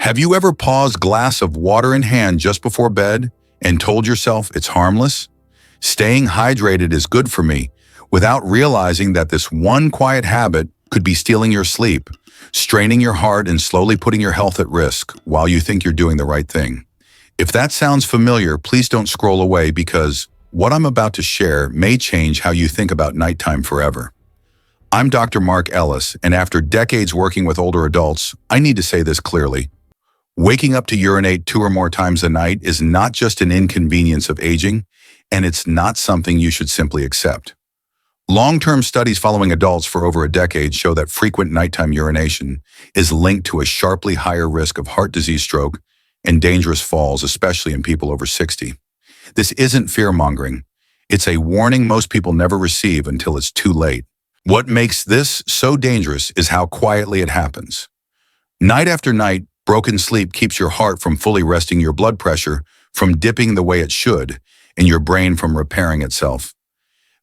Have you ever paused glass of water in hand just before bed and told yourself it's harmless? Staying hydrated is good for me, without realizing that this one quiet habit could be stealing your sleep, straining your heart and slowly putting your health at risk while you think you're doing the right thing. If that sounds familiar, please don't scroll away because what I'm about to share may change how you think about nighttime forever. I'm Dr. Mark Ellis, and after decades working with older adults, I need to say this clearly. Waking up to urinate 2 or more times a night is not just an inconvenience of aging, and it's not something you should simply accept. Long-term studies following adults for over a decade show that frequent nighttime urination is linked to a sharply higher risk of heart disease, stroke, and dangerous falls, especially in people over 60. This isn't fear-mongering. It's a warning most people never receive until it's too late. What makes this so dangerous is how quietly it happens. Night after night, broken sleep keeps your heart from fully resting, your blood pressure from dipping the way it should, and your brain from repairing itself.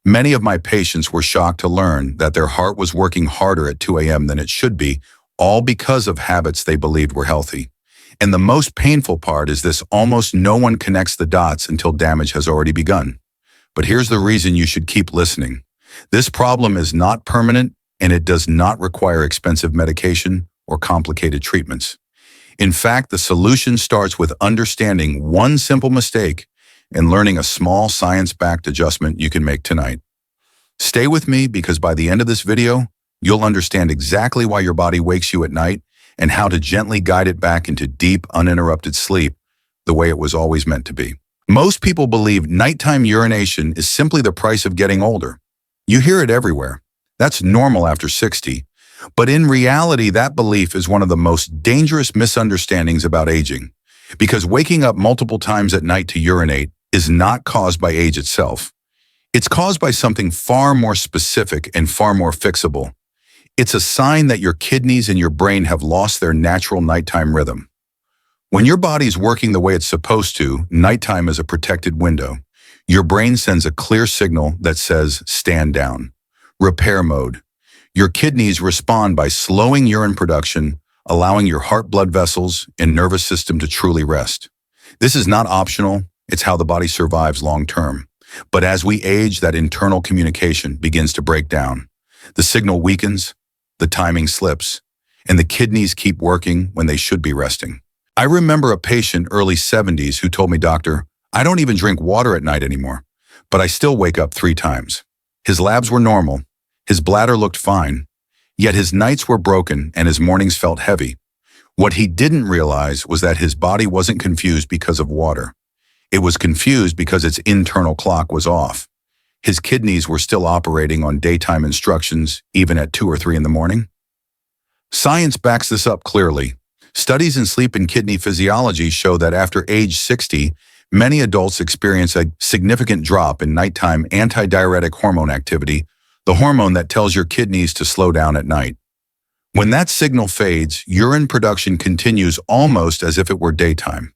Many of my patients were shocked to learn that their heart was working harder at 2 a.m. than it should be, all because of habits they believed were healthy. And the most painful part is this: almost no one connects the dots until damage has already begun. But here's the reason you should keep listening. This problem is not permanent, and it does not require expensive medication or complicated treatments. In fact, the solution starts with understanding one simple mistake and learning a small science-backed adjustment you can make tonight. Stay with me because by the end of this video, you'll understand exactly why your body wakes you at night and how to gently guide it back into deep, uninterrupted sleep the way it was always meant to be. Most people believe nighttime urination is simply the price of getting older. You hear it everywhere. That's normal after 60. But in reality, that belief is one of the most dangerous misunderstandings about aging, because waking up multiple times at night to urinate is not caused by age itself. It's caused by something far more specific and far more fixable. It's a sign that your kidneys and your brain have lost their natural nighttime rhythm. When your body's working the way it's supposed to, nighttime is a protected window. Your brain sends a clear signal that says, stand down, repair mode. Your kidneys respond by slowing urine production, allowing your heart, blood vessels, and nervous system to truly rest. This is not optional. It's how the body survives long term. But as we age, that internal communication begins to break down. The signal weakens, the timing slips, and the kidneys keep working when they should be resting. I remember a patient, early 70s, who told me, "Doctor, I don't even drink water at night anymore, but I still wake up 3 times." His labs were normal. His bladder looked fine, yet his nights were broken and his mornings felt heavy. What he didn't realize was that his body wasn't confused because of water. It was confused because its internal clock was off. His kidneys were still operating on daytime instructions, even at 2 or 3 in the morning. Science backs this up clearly. Studies in sleep and kidney physiology show that after age 60, many adults experience a significant drop in nighttime antidiuretic hormone activity, the hormone that tells your kidneys to slow down at night. When that signal fades, urine production continues almost as if it were daytime.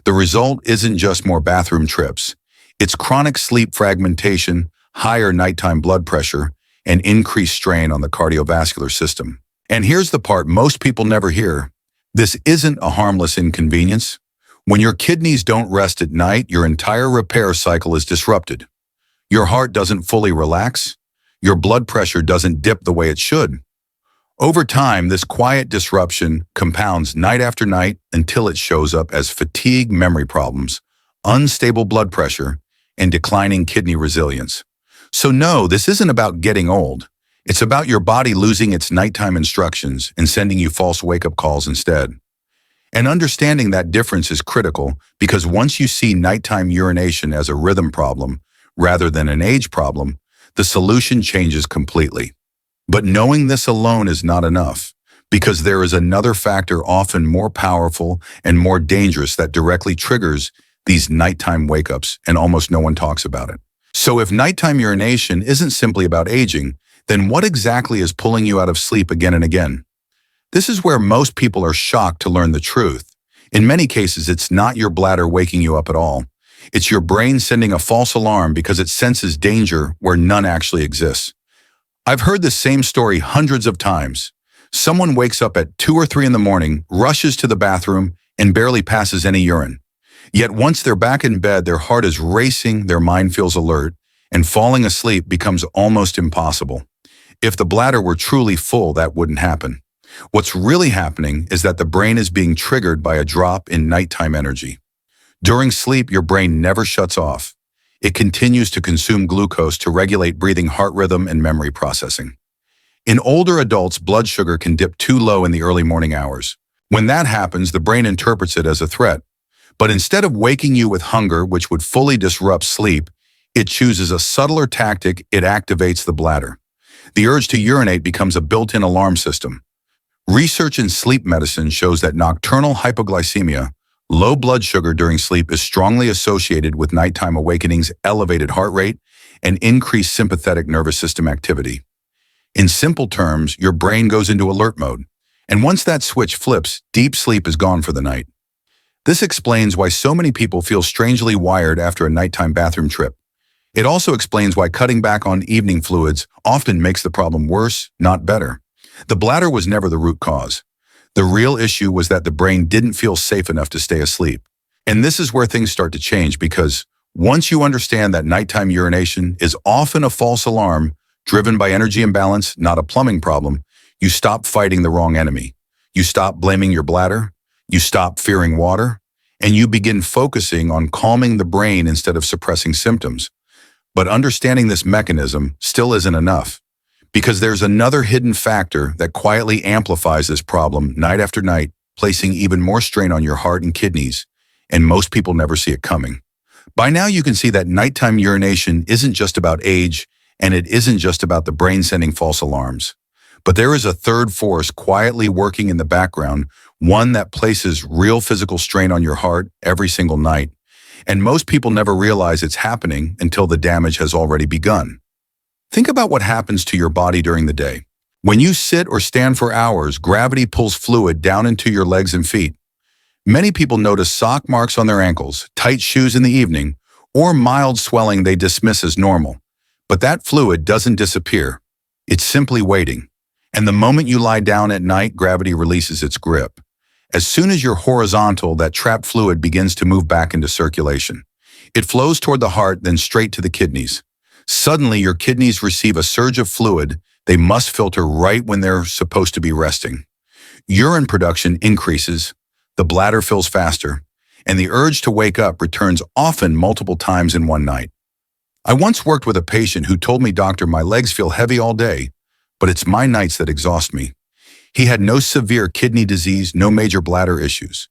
The result isn't just more bathroom trips. It's chronic sleep fragmentation, higher nighttime blood pressure, and increased strain on the cardiovascular system. And here's the part most people never hear. This isn't a harmless inconvenience. When your kidneys don't rest at night, your entire repair cycle is disrupted. Your heart doesn't fully relax. Your blood pressure doesn't dip the way it should. Over time, this quiet disruption compounds night after night until it shows up as fatigue, memory problems, unstable blood pressure, and declining kidney resilience. So no, this isn't about getting old. It's about your body losing its nighttime instructions and sending you false wake-up calls instead. And understanding that difference is critical because once you see nighttime urination as a rhythm problem rather than an age problem, the solution changes completely. But knowing this alone is not enough, because there is another factor often more powerful and more dangerous that directly triggers these nighttime wake-ups, and almost no one talks about it. So if nighttime urination isn't simply about aging, then what exactly is pulling you out of sleep again and again? This is where most people are shocked to learn the truth. In many cases, it's not your bladder waking you up at all. It's your brain sending a false alarm because it senses danger where none actually exists. I've heard the same story hundreds of times. Someone wakes up at 2 or 3 in the morning, rushes to the bathroom, and barely passes any urine. Yet once they're back in bed, their heart is racing, their mind feels alert, and falling asleep becomes almost impossible. If the bladder were truly full, that wouldn't happen. What's really happening is that the brain is being triggered by a drop in nighttime energy. During sleep, your brain never shuts off. It continues to consume glucose to regulate breathing, heart rhythm, and memory processing. In older adults, blood sugar can dip too low in the early morning hours. When that happens, the brain interprets it as a threat. But instead of waking you with hunger, which would fully disrupt sleep, it chooses a subtler tactic. It activates the bladder. The urge to urinate becomes a built-in alarm system. Research in sleep medicine shows that nocturnal hypoglycemia, low blood sugar during sleep, is strongly associated with nighttime awakenings, elevated heart rate, and increased sympathetic nervous system activity. In simple terms, your brain goes into alert mode, and once that switch flips, deep sleep is gone for the night. This explains why so many people feel strangely wired after a nighttime bathroom trip. It also explains why cutting back on evening fluids often makes the problem worse, not better. The bladder was never the root cause. The real issue was that the brain didn't feel safe enough to stay asleep. And this is where things start to change, because once you understand that nighttime urination is often a false alarm driven by energy imbalance, not a plumbing problem, you stop fighting the wrong enemy. You stop blaming your bladder, you stop fearing water, and you begin focusing on calming the brain instead of suppressing symptoms. But understanding this mechanism still isn't enough, because there's another hidden factor that quietly amplifies this problem night after night, placing even more strain on your heart and kidneys, and most people never see it coming. By now you can see that nighttime urination isn't just about age, and it isn't just about the brain sending false alarms. But there is a third force quietly working in the background, one that places real physical strain on your heart every single night. And most people never realize it's happening until the damage has already begun. Think about what happens to your body during the day. When you sit or stand for hours, gravity pulls fluid down into your legs and feet. Many people notice sock marks on their ankles, tight shoes in the evening, or mild swelling they dismiss as normal. But that fluid doesn't disappear. It's simply waiting. And the moment you lie down at night, gravity releases its grip. As soon as you're horizontal, that trapped fluid begins to move back into circulation. It flows toward the heart, then straight to the kidneys. Suddenly, your kidneys receive a surge of fluid they must filter right when they're supposed to be resting. Urine production increases, the bladder fills faster, and the urge to wake up returns, often multiple times in one night. I once worked with a patient who told me, "Doctor, my legs feel heavy all day, but it's my nights that exhaust me." He had no severe kidney disease, no major bladder issues,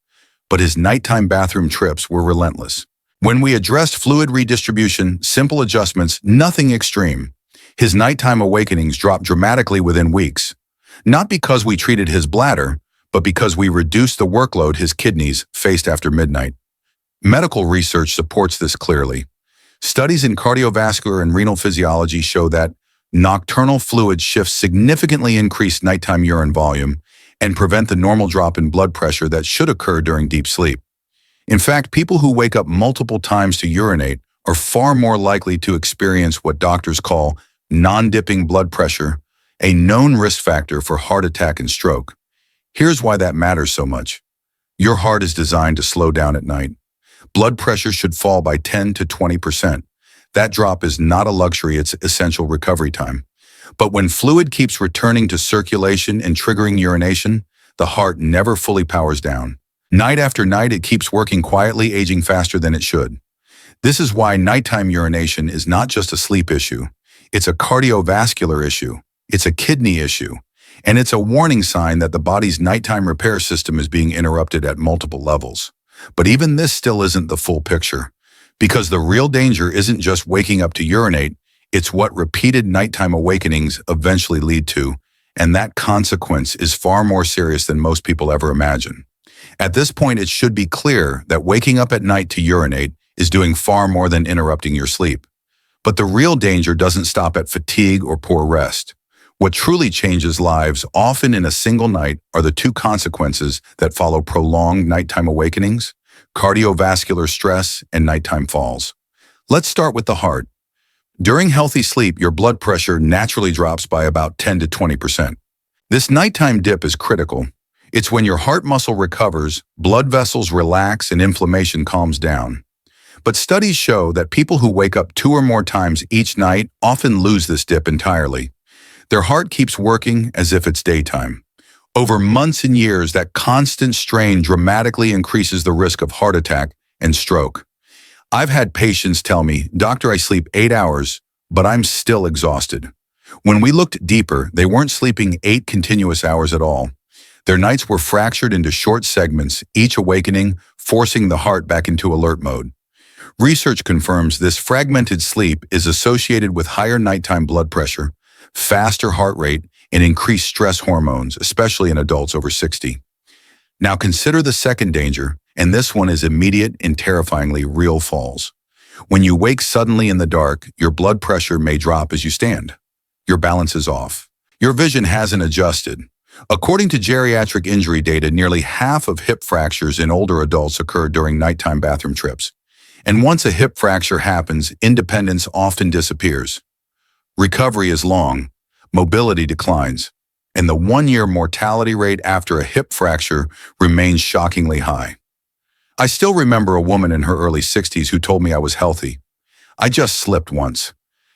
but his nighttime bathroom trips were relentless. When we addressed fluid redistribution, simple adjustments, nothing extreme, his nighttime awakenings dropped dramatically within weeks. Not because we treated his bladder, but because we reduced the workload his kidneys faced after midnight. Medical research supports this clearly. Studies in cardiovascular and renal physiology show that nocturnal fluid shifts significantly increase nighttime urine volume and prevent the normal drop in blood pressure that should occur during deep sleep. In fact, people who wake up multiple times to urinate are far more likely to experience what doctors call non-dipping blood pressure, a known risk factor for heart attack and stroke. Here's why that matters so much. Your heart is designed to slow down at night. Blood pressure should fall by 10 to 20%. That drop is not a luxury, it's essential recovery time. But when fluid keeps returning to circulation and triggering urination, the heart never fully powers down. Night after night, it keeps working quietly, aging faster than it should. This is why nighttime urination is not just a sleep issue. It's a cardiovascular issue. It's a kidney issue. And it's a warning sign that the body's nighttime repair system is being interrupted at multiple levels. But even this still isn't the full picture. Because the real danger isn't just waking up to urinate, it's what repeated nighttime awakenings eventually lead to, and that consequence is far more serious than most people ever imagine. At this point, it should be clear that waking up at night to urinate is doing far more than interrupting your sleep. But the real danger doesn't stop at fatigue or poor rest. What truly changes lives, often in a single night, are the two consequences that follow prolonged nighttime awakenings: cardiovascular stress and nighttime falls. Let's start with the heart. During healthy sleep, your blood pressure naturally drops by about 10 to 20%. This nighttime dip is critical. It's when your heart muscle recovers, blood vessels relax, and inflammation calms down. But studies show that people who wake up 2 or more times each night often lose this dip entirely. Their heart keeps working as if it's daytime. Over months and years, that constant strain dramatically increases the risk of heart attack and stroke. I've had patients tell me, "Doctor, I sleep 8 hours, but I'm still exhausted." When we looked deeper, they weren't sleeping 8 continuous hours at all. Their nights were fractured into short segments, each awakening, forcing the heart back into alert mode. Research confirms this fragmented sleep is associated with higher nighttime blood pressure, faster heart rate, and increased stress hormones, especially in adults over 60. Now consider the second danger, and this one is immediate and terrifyingly real falls. When you wake suddenly in the dark, your blood pressure may drop as you stand. Your balance is off. Your vision hasn't adjusted. According to geriatric injury data, nearly half of hip fractures in older adults occur during nighttime bathroom trips. And once a hip fracture happens, independence often disappears. Recovery is long, mobility declines, and the 1-year mortality rate after a hip fracture remains shockingly high. I still remember a woman in her early 60s who told me I was healthy. "I just slipped once."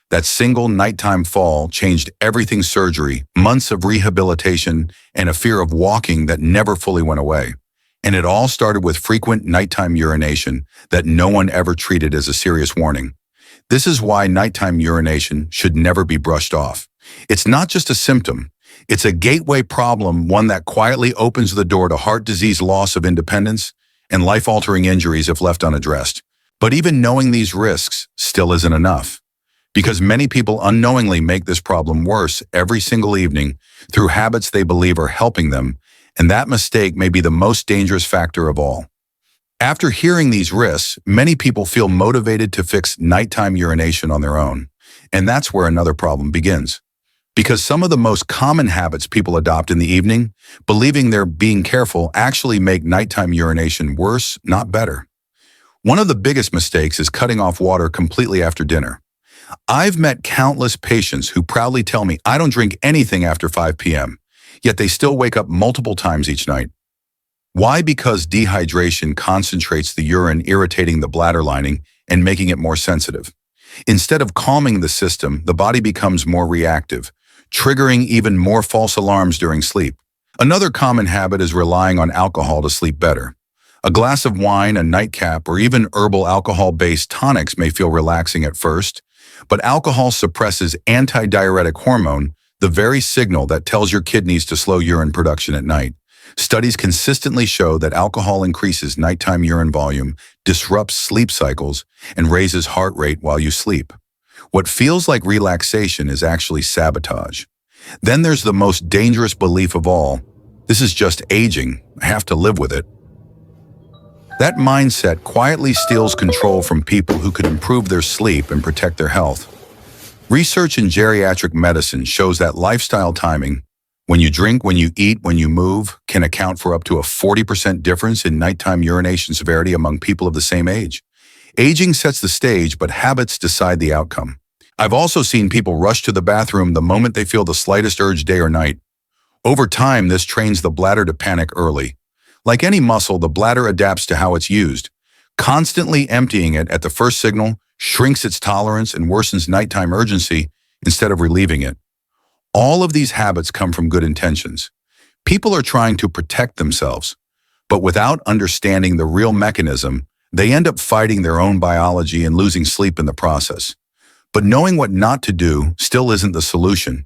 That single nighttime fall changed everything: surgery, months of rehabilitation, and a fear of walking that never fully went away. And it all started with frequent nighttime urination that no one ever treated as a serious warning. This is why nighttime urination should never be brushed off. It's not just a symptom. It's a gateway problem, one that quietly opens the door to heart disease, loss of independence, and life-altering injuries if left unaddressed. But even knowing these risks still isn't enough, because many people unknowingly make this problem worse every single evening through habits they believe are helping them, and that mistake may be the most dangerous factor of all. After hearing these risks, many people feel motivated to fix nighttime urination on their own. And that's where another problem begins. Because some of the most common habits people adopt in the evening, believing they're being careful, actually make nighttime urination worse, not better. One of the biggest mistakes is cutting off water completely after dinner. I've met countless patients who proudly tell me, "I don't drink anything after 5 p.m., yet they still wake up multiple times each night. Why? Because dehydration concentrates the urine, irritating the bladder lining and making it more sensitive. Instead of calming the system, the body becomes more reactive, triggering even more false alarms during sleep. Another common habit is relying on alcohol to sleep better. A glass of wine, a nightcap, or even herbal alcohol-based tonics may feel relaxing at first, but alcohol suppresses antidiuretic hormone, the very signal that tells your kidneys to slow urine production at night. Studies consistently show that alcohol increases nighttime urine volume, disrupts sleep cycles, and raises heart rate while you sleep. What feels like relaxation is actually sabotage. Then there's the most dangerous belief of all: this is just aging, I have to live with it. That mindset quietly steals control from people who could improve their sleep and protect their health. Research in geriatric medicine shows that lifestyle timing, when you drink, when you eat, when you move, can account for up to a 40% difference in nighttime urination severity among people of the same age. Aging sets the stage, but habits decide the outcome. I've also seen people rush to the bathroom the moment they feel the slightest urge, day or night. Over time, this trains the bladder to panic early. Like any muscle, the bladder adapts to how it's used. Constantly emptying it at the first signal shrinks its tolerance and worsens nighttime urgency instead of relieving it. All of these habits come from good intentions. People are trying to protect themselves, but without understanding the real mechanism, they end up fighting their own biology and losing sleep in the process. But knowing what not to do still isn't the solution,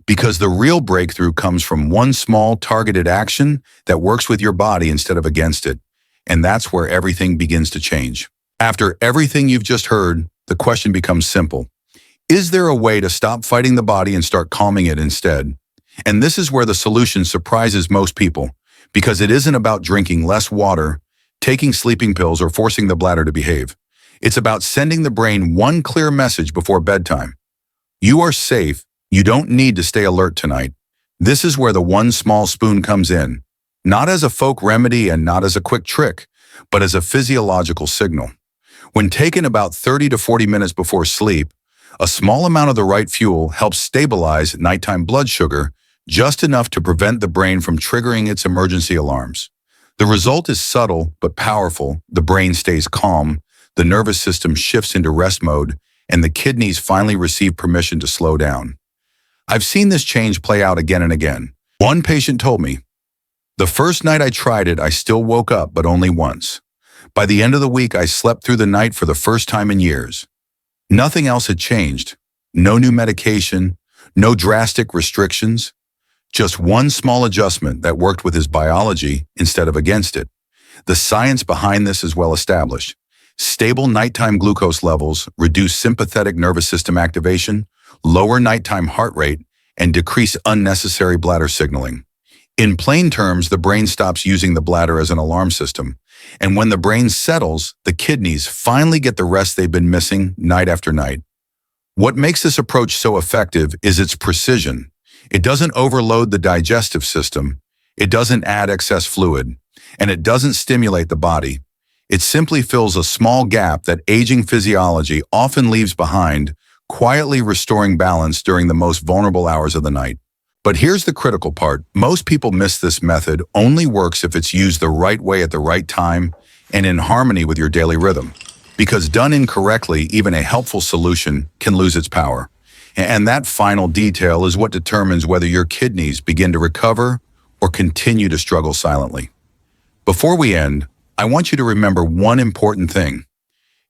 because the real breakthrough comes from one small targeted action that works with your body instead of against it. And that's where everything begins to change. After everything you've just heard, the question becomes simple. Is there a way to stop fighting the body and start calming it instead? And this is where the solution surprises most people, because it isn't about drinking less water, taking sleeping pills, or forcing the bladder to behave. It's about sending the brain one clear message before bedtime. You are safe. You don't need to stay alert tonight. This is where the one small spoon comes in, not as a folk remedy and not as a quick trick, but as a physiological signal. When taken about 30 to 40 minutes before sleep, a small amount of the right fuel helps stabilize nighttime blood sugar, just enough to prevent the brain from triggering its emergency alarms. The result is subtle but powerful. The brain stays calm, the nervous system shifts into rest mode, and the kidneys finally receive permission to slow down. I've seen this change play out again and again. One patient told me, "The first night I tried it, I still woke up, but only once. By the end of the week, I slept through the night for the first time in years." Nothing else had changed. No new medication, no drastic restrictions. Just one small adjustment that worked with his biology instead of against it. The science behind this is well established. Stable nighttime glucose levels reduce sympathetic nervous system activation, lower nighttime heart rate, and decrease unnecessary bladder signaling. In plain terms, the brain stops using the bladder as an alarm system. And when the brain settles, the kidneys finally get the rest they've been missing night after night. What makes this approach so effective is its precision. It doesn't overload the digestive system, it doesn't add excess fluid, and it doesn't stimulate the body. It simply fills a small gap that aging physiology often leaves behind, quietly restoring balance during the most vulnerable hours of the night. But here's the critical part. Most people miss this method only works if it's used the right way at the right time and in harmony with your daily rhythm. Because done incorrectly, even a helpful solution can lose its power. And that final detail is what determines whether your kidneys begin to recover or continue to struggle silently. Before we end, I want you to remember one important thing.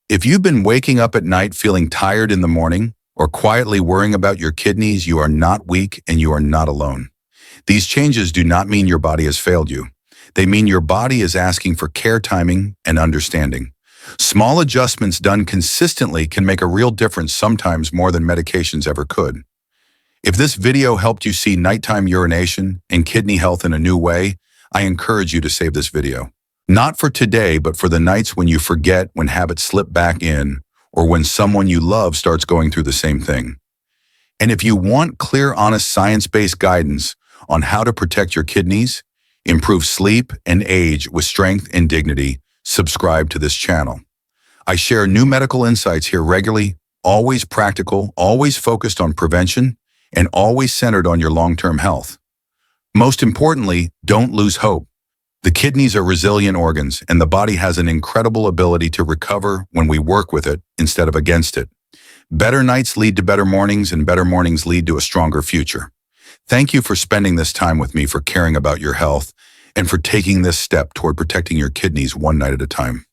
If you've been waking up at night feeling tired in the morning or quietly worrying about your kidneys, you are not weak and you are not alone. These changes do not mean your body has failed you. They mean your body is asking for care, timing, and understanding. Small adjustments done consistently can make a real difference, sometimes more than medications ever could. If this video helped you see nighttime urination and kidney health in a new way, I encourage you to save this video. Not for today, but for the nights when you forget, when habits slip back in, or when someone you love starts going through the same thing. And if you want clear, honest, science-based guidance on how to protect your kidneys, improve sleep, and age with strength and dignity, subscribe to this channel. I share new medical insights here regularly, always practical, always focused on prevention, and always centered on your long-term health. Most importantly, don't lose hope. The kidneys are resilient organs, and the body has an incredible ability to recover when we work with it instead of against it. Better nights lead to better mornings, and better mornings lead to a stronger future. Thank you for spending this time with me, for caring about your health, and for taking this step toward protecting your kidneys one night at a time.